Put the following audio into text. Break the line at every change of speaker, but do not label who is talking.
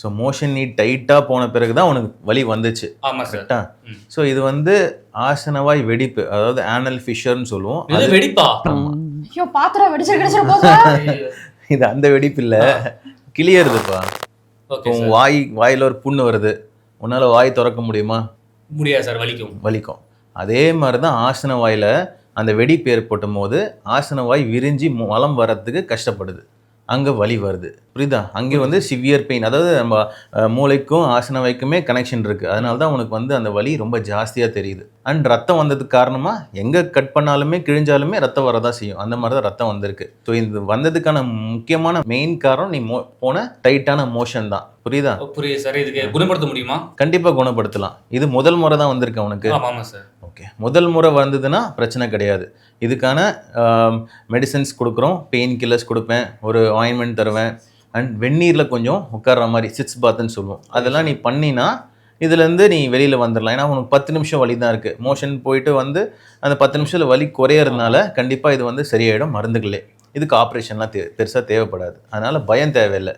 So motion நீ டைட்டாக போன பிறகு தான் உனக்கு வலி வந்துச்சு.
ஆமாம் சார்.
கரெக்டா? ஸோ இது வந்து ஆசனவாய் வெடிப்பு, அதாவது ஆனல் ஃபிஷர்னு சொல்லுவோம்.
இது வெடிப்பா?
ஐயோ பாத்திரம் வெடிச்சிரு போதா.
இது அந்த வெடிப்பு இல்லை, கிளியறதுப்பா. உன் வாயில் ஒரு புண்ணு வருது, உன்னால் வாய் திறக்க முடியுமா?
முடியாது சார்,
வலிக்கும். அதே மாதிரி தான் ஆசன வாயில் அந்த வெடிப்பு ஏற்பட்டும் போது ஆசன வாய் விரிஞ்சி மலம் வர்றதுக்கு கஷ்டப்படுது, அங்கே வலி வருது. புரியுதா? அங்கே வந்து சிவியர் பெயின், அதாவது நம்ம மூளைக்கும் ஆசன வாய்க்குமே கனெக்ஷன் இருக்குது. அதனால தான் உனக்கு வந்து அந்த வலி ரொம்ப ஜாஸ்தியாக தெரியுது. அண்ட் ரத்தம் வந்ததுக்கு காரணமாக எங்கே கட் பண்ணாலுமே கிழிஞ்சாலுமே ரத்தம் வரதான் செய்யும். அந்த மாதிரி தான் ரத்தம் வந்திருக்கு. ஸோ இது வந்ததுக்கான முக்கியமான மெயின் காரணம் நீ போன டைட்டான மோஷன் தான். புரியுதா?
புரியுது சார். இதுக்கு குணப்படுத்த முடியுமா?
கண்டிப்பாக குணப்படுத்தலாம். இது முதல் முறை தான் வந்திருக்கு உனக்கு.
ஆமாம் சார்.
ஓகே, முதல் முறை வந்ததுன்னா பிரச்சனை கிடையாது. இதுக்கான மெடிசன்ஸ் கொடுக்குறோம், பெயின் கில்லர்ஸ் கொடுப்பேன், ஒரு ஆயின்மெண்ட் தருவேன், அண்ட் வெந்நீரில் கொஞ்சம் உட்கார்ற மாதிரி சிட்ஸ் பாத்துன்னு சொல்லுவோம். அதெல்லாம் நீ பண்ணினா இதுலேருந்து நீ வெளியில் வந்துடலாம். ஏன்னா உனக்கு 10 நிமிஷம் வலி தான் இருக்குது. மோஷன் போயிட்டு வந்து அந்த 10 நிமிஷத்தில் வலி குறையறதுனால கண்டிப்பாக இது வந்து சரியாயிடும் மருந்துகளே. இதுக்கு ஆப்ரேஷன்லாம் பெருசாக தேவைப்படாது. அதனால் பயம் தேவையில்லை.